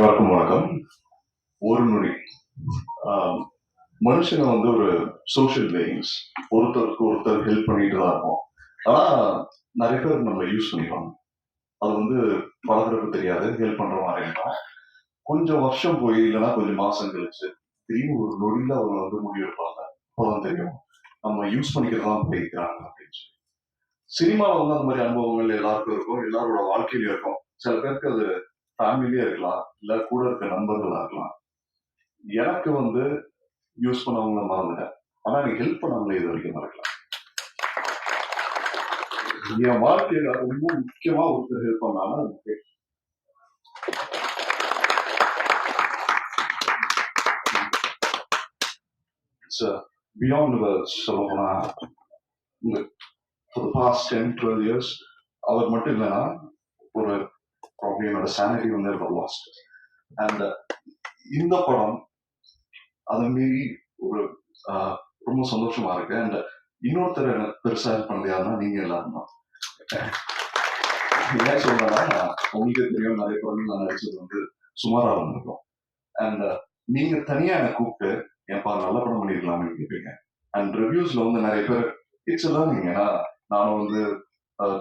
அனைவருக்கும் வணக்கம். ஒரு நொடி. மனுஷங்க வந்து ஒரு சோஷியல் பீயிங்ஸ். ஒருத்தருக்கு ஒருத்தர் ஹெல்ப் பண்ணிட்டு தான் இருப்போம். ஆனா நிறைய பேர் நம்ம யூஸ் பண்ணிடுவாங்க. அது வந்து பழகுறதுக்கு தெரியாது, ஹெல்ப் பண்ற மாதிரி இருக்கும். கொஞ்சம் வருஷம் போய் இல்லைன்னா கொஞ்சம் மாசம் கழிச்சு திடீர்னு ஒரு நொடியில அவங்க வந்து முடிவெடுப்பாங்க. அப்போதான் தெரியும் நம்ம யூஸ் பண்ணிக்கிறதா போயிருக்கிறாங்க அப்படின்னு சொல்லி. சினிமாவில் வந்து அந்த மாதிரி அனுபவங்கள் எல்லாருக்கும் இருக்கும், எல்லாரோட வாழ்க்கையிலும் இருக்கும். சில பேருக்கு அது ஃபேமிலியே இருக்கலாம், இல்ல கூட இருக்க நண்பர்களா இருக்கலாம். எனக்கு வந்து யூஸ் பண்ணவங்கள மறந்துட்டேன், ஆனா எனக்கு ஹெல்ப் பண்ணவங்களே இது வரைக்கும் மறக்கல. என் வாழ்க்கையில ரொம்ப முக்கியமா ஒருத்தர் ஹெல்ப் பண்ணாலும் பியாண்ட் வேர்ட்ஸ் சொல்ல போனா for the past 10-12 years அவர் மட்டும் இல்லைன்னா ஒரு என்னோட சானிட்டி வந்து லாஸ்ட். அண்ட் இந்த படம் அதை மீறி ஒரு ரொம்ப சந்தோஷமா இருக்கு. அண்ட் இன்னொருத்தர் எனக்கு பெருசா ஹெல்ப் பண்ணது யாருன்னா நீங்க எல்லாரும் தான். ஏன் சொல்றேன்னா உங்களுக்கு தெரியும், நிறைய படங்கள் நான் நடிச்சது வந்து சுமாரா இருந்திருக்கும். அண்ட் நீங்க தனியா எனக்கு கூப்பிட்டு ஏன்பா நல்ல படம் பண்ணிருக்கலாம்னு கேட்பீங்க. அண்ட் ரிவ்யூஸ்ல வந்து நிறைய பேர் இட்ஸ் லேர்னிங். ஏன்னா நானும் வந்து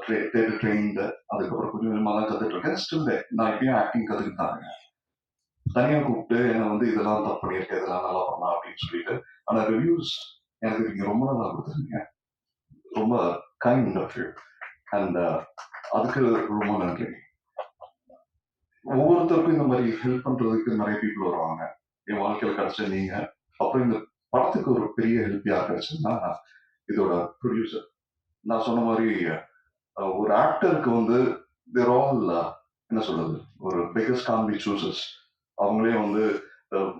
ட்ரெயின்டு, அதுக்கப்புறம் கொஞ்சம் கொஞ்சமா தான் கத்துட்டு இருக்கேன். ஸ்டில் நான் இப்பயும் ஆக்டிங் கத்துக்கிட்டு தான் இருக்கேன். தனியா கூப்பிட்டு என்னை வந்து இதெல்லாம் தப்பு பண்ணியிருக்கேன், இதெல்லாம் நல்லா பண்ணலாம் அப்படின்னு சொல்லிட்டு. ஆனா ரிவ்யூஸ் எனக்கு நீங்க ரொம்ப நல்லா கொடுத்துருந்தீங்க, ரொம்ப கைண்ட் ஆஃப் யூ. அண்ட் அதுக்கு ரொம்ப நன்றி. ஒவ்வொருத்தருக்கும் இந்த மாதிரி ஹெல்ப் பண்றதுக்கு நிறைய பீப்புள் வருவாங்க. என் வாழ்க்கையில கிடைச்ச நீங்க. அப்புறம் இந்த படத்துக்கு ஒரு பெரிய ஹெல்ப் யார் கிடைச்சதுன்னா இதோட ப்ரொடியூசர். நான் சொன்ன மாதிரி ஒரு ஆக்டருக்கு வந்து தேர் ஆல் என்ன சொல்றது, ஒரு பிகஸ்ட் கான் பி சூசஸ். அவங்களே வந்து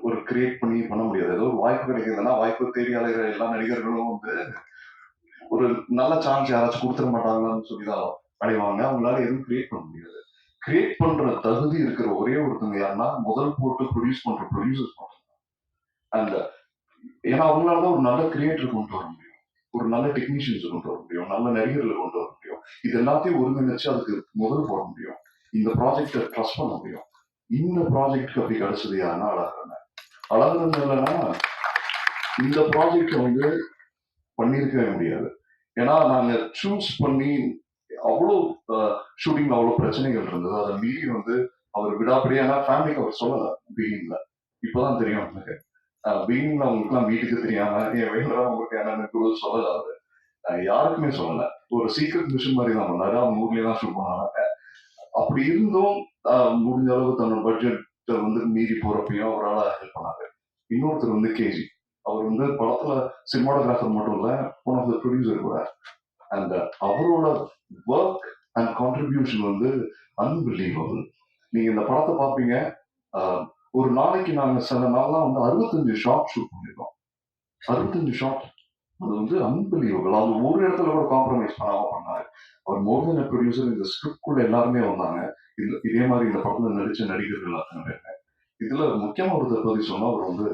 ஒரு கிரியேட் பண்ணி பண்ண முடியாது. ஏதோ ஒரு வாய்ப்பு கிடைக்குதுன்னா வாய்ப்பு தேடி அலைகிற எல்லா நடிகர்களும் வந்து ஒரு நல்ல சான்ஸ் யாராச்சும் கொடுத்துட மாட்டாங்கன்னு சொல்லிதான் அடைவாங்க. அவங்களால எதுவும் கிரியேட் பண்ண முடியாது. கிரியேட் பண்ற தகுதி இருக்கிற ஒரே ஒருத்தங்க யாருன்னா முதல் போட்டு ப்ரொடியூஸ் பண்ற ப்ரொடியூசர்ஸ் மட்டும். அண்ட் ஏன்னா அவங்களாலதான் ஒரு நல்ல கிரியேட்டர் கொண்டு வர முடியும், ஒரு நல்ல டெக்னீஷியன்ஸ் கொண்டு வர முடியும், நல்ல நடிகர்களை கொண்டு வர முடியும். இது எல்லாத்தையும் ஒருங்கிணைச்சு அதுக்கு முதல் போட முடியும், இந்த ப்ராஜெக்டை ட்ரஸ்ட் பண்ண முடியும். இந்த ப்ராஜெக்ட் அப்படி கிடைச்சது யாருன்னா அழகன். அழகன் இல்லைன்னா இந்த ப்ராஜெக்ட் வந்து பண்ணிருக்கவே முடியாது. ஏன்னா நாங்க சூஸ் பண்ணி அவ்வளோ ஷூட்டிங்ல அவ்வளவு பிரச்சனைகள் இருந்தது. அதை மீறி வந்து அவர் விடாப்படியா ஃபேமிலிக்கு அவர் சொல்லல. பீனிங்ல இப்பதான் தெரியும் எனக்கு. பீனிங்ல அவங்களுக்கு எல்லாம் வீட்டுக்கு தெரியாம என் வேலை அவங்களுக்கு என்னன்னு கூட சொல்லல. அவரு யாருக்குமே சொல்லல. ஒரு சீக்ரெட் மிஷன் மாதிரி தான் பண்ணாரு. அவங்க ஊர்லயே தான் ஷூட் பண்ணாங்க. அப்படி இருந்தும் முடிஞ்ச அளவு தன்னோட பட்ஜெட் வந்து மீறி போறப்பையும் அவரால் ஹெல்ப் பண்ணாரு. இன்னொருத்தர் வந்து கேஜி. அவர் வந்து படத்துல சினிமாட்டோகிராஃபர் மட்டும் இல்ல, ஒன் ஆஃப் த ப்ரொடியூசர் கூட. அண்ட் அவரோட ஒர்க் அண்ட் கான்ட்ரிபியூஷன் வந்து அன்பிலீவபிள். நீங்க இந்த படத்தை பார்ப்பீங்க. ஒரு நாளைக்கு நாங்க சில நாள்லாம் வந்து 65 ஷாட் ஷூட் பண்ணிருக்கோம். 65 ஷாட். அது வந்து அன்பிலீவபிள். அது ஒரு இடத்துல கூட காம்ப்ரமைஸ் பண்ணாம பண்ணாரு. அவர் மோர் தென் ப்ரொடியூசர். இந்த ஸ்கிரிப்ட்குள்ள எல்லாருமே வந்தாங்க. இதே மாதிரி இந்த படத்துல நடிச்ச நடிகர்கள் அத்தனை பேருங்க. இதுல முக்கியமா ஒருத்தர் பத்தி சொன்னா அவர் வந்து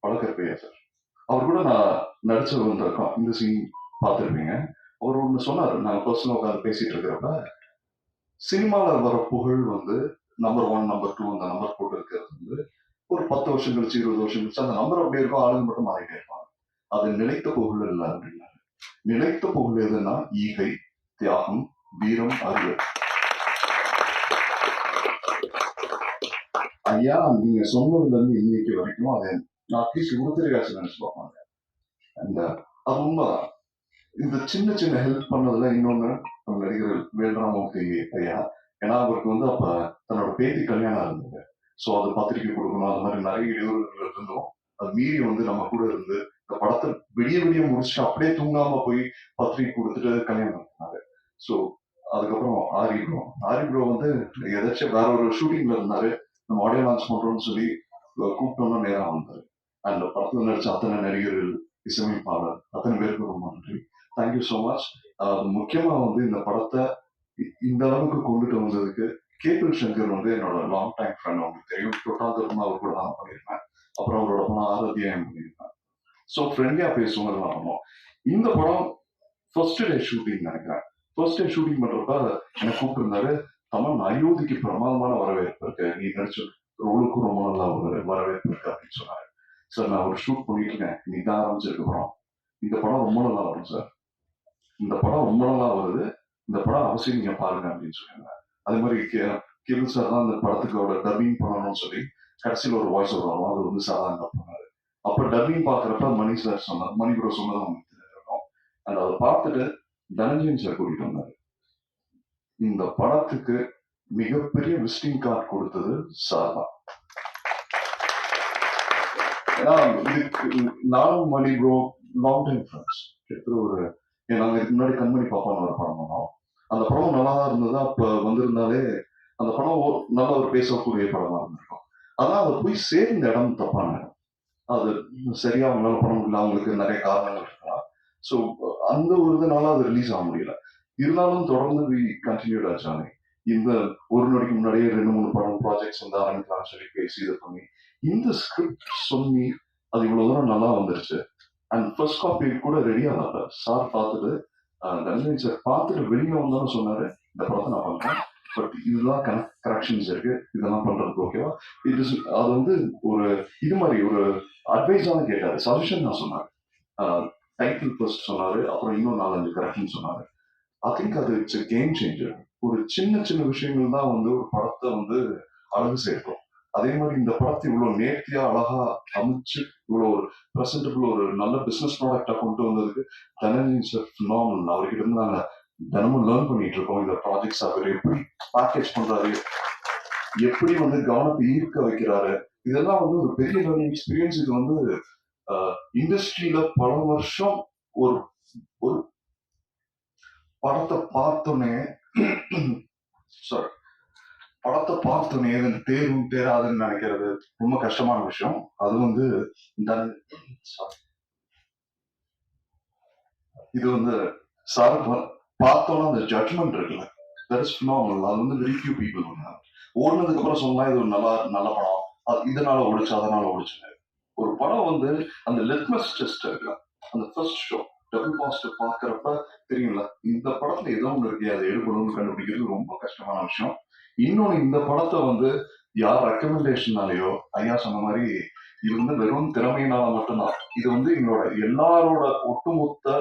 பழக்கற்பையா சார். அவர் கூட நான் நடிச்சு வந்திருக்கோம். இந்த சீன் பார்த்துருப்பீங்க. அவர் ஒண்ணு சொன்னாரு, நாங்க பர்சனலா உட்காந்து பேசிட்டு இருக்கிறப்ப, சினிமால வர புகழ் வந்து நம்பர் 1 நம்பர் 2 அந்த நம்பர் போட்டு இருக்கிறது வந்து ஒரு 10 வருஷம் கழிச்சு 20 வருஷம் கழிச்சு அந்த நம்பர் அப்படியே இருக்கும், ஆளுங்க மட்டும் மாறிட்டே இருப்பாங்க. அது நிலைத்த புகழ் இல்லை அப்படின்னாரு. நிலைத்த புகழ் எதுன்னா ஈகை, தியாகம், வீரம், அறிவு. ஐயா நீங்க சொன்னதுல இருந்து இன்னைக்கு வரைக்கும் அதை அட்லீஸ்ட் உருத்திரிகாட்சி நினைச்சு பார்ப்பாங்க. அந்த அது உண்மைதான். இந்த சின்ன சின்ன ஹெல்ப் பண்ணதுல இன்னொன்னு நம்ம நடிகர் வேல்ராமூர்த்தி ஐயா. ஏன்னா அவருக்கு வந்து அப்ப தன்னோட பேத்தி கல்யாணம் இருந்தது. ஸோ அது பத்திரிக்கை கொடுக்கணும், அது மாதிரி நிறைய இடையூறுகள் இருந்தோம். அது மீறி வந்து நம்ம கூட இருந்து இந்த படத்தை விடிய விடிய முடிச்சுட்டு அப்படியே தூங்காம போய் பத்திரிக்கை கொடுத்துட்டு கல்யாணம் பண்ணாரு. ஸோ அதுக்கப்புறம் ஆரி ப்ரோ வந்து ஏதாச்சும் வேற ஒரு ஷூட்டிங்ல இருந்தாரு. நம்ம ஆடியோ லான்ச் பண்றோம்னு சொல்லி கூப்பிட்டோம்னா நேரம் வந்தாரு. அந்த படத்துல நடிச்ச அத்தனை நடிகர்கள், இசையமைப்பாளர் அத்தனை பேருக்கு ரொம்ப நன்றி. Thank you so much. முக்கியமா வந்து இந்த படத்தை இந்த அளவுக்கு கொண்டுட்டு வந்ததுக்கு கேபிள் சங்கர் வந்து என்னோட லாங் டைம் ஃப்ரெண்ட். அவங்களுக்கு தெரியும், தொட்டாந்தரமா அவர் கூட தான் பண்ணியிருப்பேன். அப்புறம் அவரோட படம் ஆரோக்கியம் பண்ணியிருப்பேன். ஸோ ஃப்ரெண்ட்லியா பேசுவோம் வரணும். இந்த படம் ஃபர்ஸ்ட் டே ஷூட்டிங் நினைக்கிறேன். ஃபர்ஸ்ட் டே ஷூட்டிங் பண்றப்ப என்னை கூப்பிட்டு இருந்தாரு. தமன் அயோத்திக்கு பிரமாதமான வரவேற்பு இருக்கு, நீ நடிச்ச ரோலுக்கும் ரொம்ப நல்லா ஒரு வரவேற்பு இருக்கு அப்படின்னு சொன்னாரு. சார் நான் ஒரு ஷூட் பண்ணிட்டு இருக்கேன், நீ தான் ஆரம்பிச்சிருக்க போறோம், இந்த படம் ரொம்ப நல்லா வரும் சார், இந்த படம் ரொம்ப நல்லா வருது, இந்த படம் அவசியம் நீங்க பாருங்க அப்படின்னு சொன்னாங்க. அதே மாதிரி கிரண் சார் தான் இந்த படத்துக்கோட டப்பிங் பண்ணணும்னு சொல்லி கடைசியில் ஒரு வாய்ஸ் வரும், அது வந்து சாதாரண பண்ணாரு. அப்ப டப்பிங் பாக்குறப்ப மணி சார் சொன்னார், மணி ப்ரோ சொன்னது அவங்களுக்கு தெரியும். அண்ட் அதை பார்த்துட்டு தனஞ்சயன் சார் கூட்டிட்டு வந்தாரு. இந்த படத்துக்கு மிகப்பெரிய விசிட்டிங் கார்டு கொடுத்தது சார் தான். ஏன்னா நானும் மணி ப்ரோ லாங் டைம் ஃப்ரெண்ட்ஸ், கிட்டத்தட்ட ஒரு நாங்க இதுக்கு முன்னாடி கண்மணி பாப்பான்னு ஒரு படம் பண்ணோம், அந்த படம் நல்லா தான் இருந்தது. அப்ப வந்திருந்தாலே அந்த படம் நல்ல ஒரு பேசக்கூடிய படமா இருந்திருக்கும். ஆனா அதை போய் சேர்ந்த இடம் தப்பான இடம், அது சரியா அவங்களால பண்ண முடியல, அவங்களுக்கு நிறைய காரணங்கள் இருக்கலாம். ஸோ அந்த ஒரு இதனால அது ரிலீஸ் ஆக முடியல. இருந்தாலும் தொடர்ந்து வி கண்டினியூட் ஆச்சானே. இந்த ஒரு நொடிக்கு முன்னாடியே 2-3 படம் ப்ராஜெக்ட்ஸ் வந்து ஆரம்பிக்கலாம்னு சொல்லி பேசி இது பண்ணி இந்த ஸ்கிரிப்ட் சொல்லி அது இவ்வளவு தூரம் நல்லா வந்துருச்சு. அண்ட் ஃபர்ஸ்ட் காப்பி கூட ரெடியா ஆகல. சார் பார்த்துட்டு தனஞ்சயன் சார் பார்த்துட்டு வெளியில வந்தாலும் சொன்னாரு, இந்த படத்தை நான் பண்றேன், பட் இதெல்லாம் கரெக்ஷன்ஸ் இருக்கு, இதெல்லாம் பண்றதுக்கு ஓகேவா, இது அது வந்து ஒரு இது மாதிரி ஒரு அட்வைஸா தான் கேட்டாரு, சஜஷன் தான் சொன்னாரு. டைட்டில் ஃபர்ஸ்ட் சொன்னாரு, அப்புறம் இன்னும் 4-5 கரெக்ஷன் சொன்னாரு. ஐ திங்க் அது இட்ஸ் கேம் சேஞ்சர். ஒரு சின்ன சின்ன விஷயங்கள் தான் வந்து ஒரு படத்தை வந்து அழகு சேர்க்கும். அதே மாதிரி இந்த படத்தை இவ்வளவு நேர்த்தியா அழகா அமைச்சு இவ்வளவு ஒரு பிரசன்டபிள் ஒரு நல்ல பிசினஸ் ப்ராடக்டா கொண்டு வந்ததுக்கு தனஞ்சயன் சார் ஃபினாமினல். அவர்கிட்ட இருந்து நாங்க தினமும் லேர்ன் பண்ணிட்டு இருக்கோம். இந்த ப்ராஜெக்ட்ஸ் அவர் எப்படி பேக்கேஜ் பண்றாரு, எப்படி வந்து கவனத்தை ஈர்க்க வைக்கிறாரு, இதெல்லாம் வந்து ஒரு பெரிய லேர்னிங் எக்ஸ்பீரியன்ஸ். இது வந்து இண்டஸ்ட்ரியில பல வருஷம் ஒரு ஒரு படத்தை பார்த்தோன்னே சாரி படத்தை பார்த்தோன்னே தேரும் தேராதுன்னு நினைக்கிறது ரொம்ப கஷ்டமான விஷயம். அது வந்து இது வந்து சார் பார்த்தோன்னா அந்த ஜட்மெண்ட் இருக்குல்ல, தட் இஸ் ஃபினாமினல். அது வந்து வெரி ஃபியூ பீப்புள் பண்ணாங்க. ஓடுனதுக்கு அப்புறம் சொன்னா இது ஒரு நல்ல படம், அது இதனால ஓடிச்சு அதனால ஓடிச்சுங்க. ஒரு படம் வந்து அந்த லிட்மஸ் டெஸ்ட் இருக்குல்ல, அந்த ஃபர்ஸ்ட் ஷோ டபுள் பாசிட்டிவ் பார்க்கறப்ப தெரியும்ல, இந்த படத்துல ஏதோ ஒன்று இருக்கு, அதை எடுக்கணும்னு கண்டுபிடிக்கிறது ரொம்ப கஷ்டமான விஷயம். இன்னொன்னு, இந்த படத்தை வந்து யார் ரெக்கமெண்டேஷனாலேயோ, ஐயா சொன்ன மாதிரி இது வந்து வெறும் திறமையினால மட்டும்தான், இது வந்து எங்களோட எல்லாரோட ஒட்டுமொத்த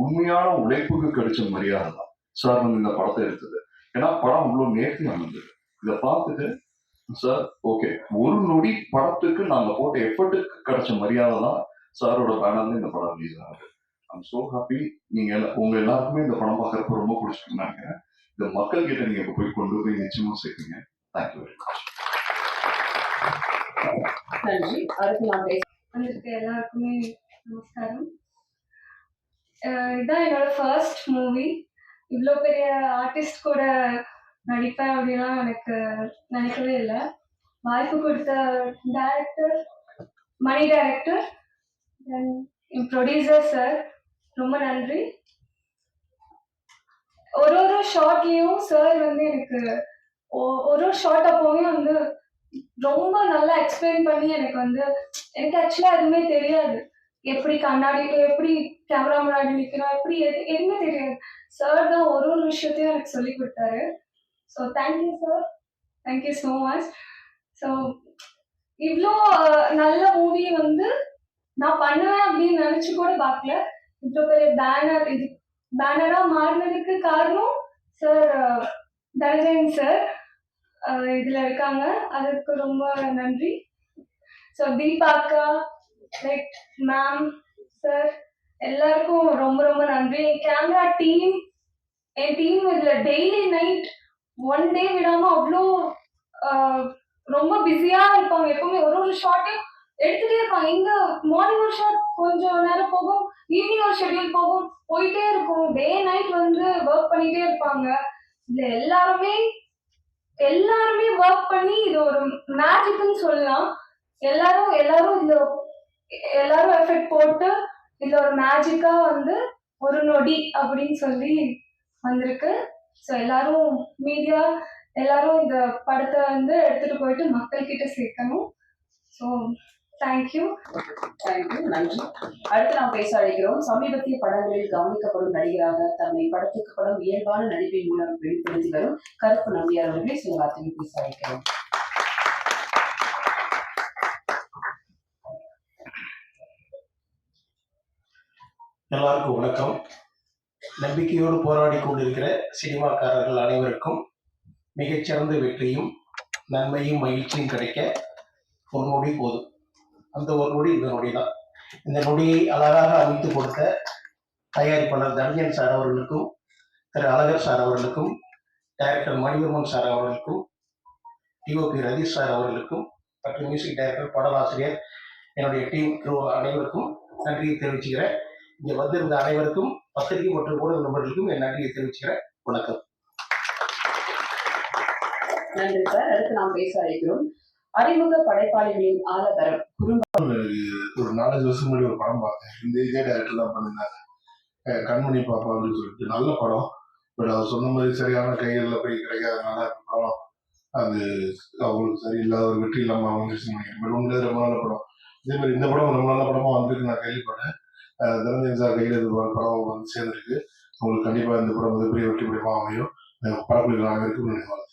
உண்மையான உழைப்புக்கு கிடைச்ச மரியாதை தான் சார் வந்து இந்த படத்தை எடுத்தது. ஏன்னா படம் அவ்வளவு நேர்த்தியா இருந்தது. இதை பார்த்துட்டு சார் ஓகே, ஒரு நொடி படத்துக்கு நாங்க போட்ட எஃபர்ட்டுக்கு கிடைச்ச மரியாதை தான் சாரோட பேனர்ல இந்த படம் ரிலீஸ் ஆகுது. I'm so happy. நீங்க உங்க எல்லாருக்குமே இந்த படம் பார்க்கறப்ப ரொம்ப பிடிச்சிருக்குன்னு நினைக்கிறேன். இந்த மக்கள் கிட்ட நீங்க போய் கொண்டு போய் நிச்சயமா சேர்ப்பீங்க. Thank you very much. நன்றி. அடுத்து நான் பேசுறேன். எல்லாருக்குமே நமஸ்காரம். இதுதான் என்னோட ஃபர்ஸ்ட் மூவி. இவ்வளோ பெரிய ஆர்டிஸ்ட் கூட நடிப்பேன் அப்படிலாம் எனக்கு நினைக்கவே இல்லை. வாய்ப்பு கொடுத்த டைரக்டர், மணி டைரக்டர், என் ப்ரொடியூசர் சார், ரொம்ப நன்றி. ஒரு ஷார்ட்லேயும் சார் வந்து எனக்கு ஒரு ஷார்ட் அப்போவே வந்து ரொம்ப நல்லா எக்ஸ்பிளைன் பண்ணி எனக்கு ஆக்சுவலாக எதுவுமே தெரியாது. எப்படி கண்ணாடி, எப்படி கேமரா முன்னாடி நிற்கணும், எப்படி எதுவுமே தெரியாது. சார் தான் ஒரு விஷயத்தையும் எனக்கு சொல்லி கொடுத்தாரு. So thank you sir, thank you so much. So இவ்வளோ நல்ல மூவி வந்து நான் பண்ணுவேன் அப்படின்னு நினச்சி கூட பார்க்கல. இவ்வளோ பெரிய இது பேனராக மாறினதுக்கு காரணம் சார், தனஞ்சயன் சார் இதில் இருக்காங்க, அதுக்கு ரொம்ப நன்றி. ஸோ தீபாக்கா, லைக் மேம், சார், எல்லாருக்கும் ரொம்ப ரொம்ப நன்றி. கேமரா டீம், என் டீம் இதில் டெய்லி நைட் ஒன் டே விடாமல் அவ்வளோ ரொம்ப பிஸியாக இருப்பாங்க. எப்பவுமே ஒரு ஷார்ட்டையும் எடுத்துகிட்டே இருப்பாங்க. இங்கே மார்னிங் ஒரு ஷார்ட் கொஞ்சம் நேரம் போகும், ஈவினிங் ஒரு ஷெட்யூல் போகும், போயிட்டே இருக்கும். டே நைட் வந்து ஒர்க் பண்ணிகிட்டே இருப்பாங்க. இதில் எல்லாருமே ஒர்க் பண்ணி இது ஒரு மேஜிக்னு சொல்லலாம். எல்லாரும் எஃபெக்ட் போட்டு இதுல ஒரு மேஜிக்கா வந்து ஒரு நொடி அப்படின்னு சொல்லி வந்திருக்கு. ஸோ எல்லாரும் மீடியா எல்லாரும் இந்த படத்தை வந்து எடுத்துட்டு போயிட்டு மக்கள் கிட்ட சேர்க்கணும். So thank you. தேங்க்யூ, நன்றி. அடுத்து நாம் பேச அழைக்கிறோம். சமீபத்திய படங்களில் கவனிக்கப்படும் நடிகராக தன்னை படத்துக்கு படம் இயல்பான நடிப்பின் மூலம் வெளிப்படுத்தி வரும் கருப்பு நம்பியார் அவர்களை சில வார்த்தைகள் பேச அழைக்கிறோம். எல்லாருக்கும் வணக்கம். நம்பிக்கையோடு போராடி கொண்டிருக்கிற சினிமாக்காரர்கள் அனைவருக்கும் மிகச்சிறந்த வெற்றியும் நன்மையும் மகிழ்ச்சியும் கிடைக்க ஒரு நொடி போதும். அந்த ஒரு நொடி இந்த நொடி தான். இந்த நொடியை அழகாக அமைத்து கொடுத்த தயாரிப்பாளர் தனஞ்சன் சார் அவர்களுக்கும், திரு அழகர் சார் அவர்களுக்கும், டைரக்டர் மணிவர்மன் சார் அவர்களுக்கும், டிஓபி ரதீஷ் சார் அவர்களுக்கும் மற்றும் மியூசிக் டைரக்டர் பாடலாசிரியர் என்னுடைய டீம் குரூ அனைவருக்கும் நன்றியை தெரிவிச்சுக்கிறேன். இங்கே வந்திருந்த அனைவருக்கும் பத்திரிகை மற்றும் ஊடக நண்பர்களுக்கும் என் நன்றியை தெரிவிச்சுக்கிறேன். வணக்கம். நன்றி சார். அடுத்து நாம் பேச அழைக்கிறோம். அறிமுக படைப்பாளிகளின் ஆலதரம் ஒரு 4 வருஷம் முன்னாடி ஒரு படம் பார்த்தேன். இதே டைரக்டர் தான் பண்ணியிருந்தாங்க. கண்மணி பாப்பா அப்படின்னு சொல்லிட்டு நல்ல படம். பட் அவர் சொன்ன மாதிரி சரியான கைகளில் போய் கிடைக்காதனால படம் அது அவங்களுக்கு சரியில்லாத ஒரு வெற்றி இல்லாமல் அமைஞ்சிச்சு நினைக்கிறேன். பட் உண்மையிலே ரொம்ப நல்ல படம். இதே மாதிரி இந்த படம் ரொம்ப நல்ல படமா வந்திருக்கு நான் கேள்விப்பட்டேன். தனஞ்சன் சார் கையில் இது படம் வந்து சேர்ந்துருக்கு. உங்களுக்கு கண்டிப்பாக இந்த படம் மிகப்பெரிய வெற்றி படமாக அமையும். படப்பிடிக்கிற அனைவருக்கும் நன்றி.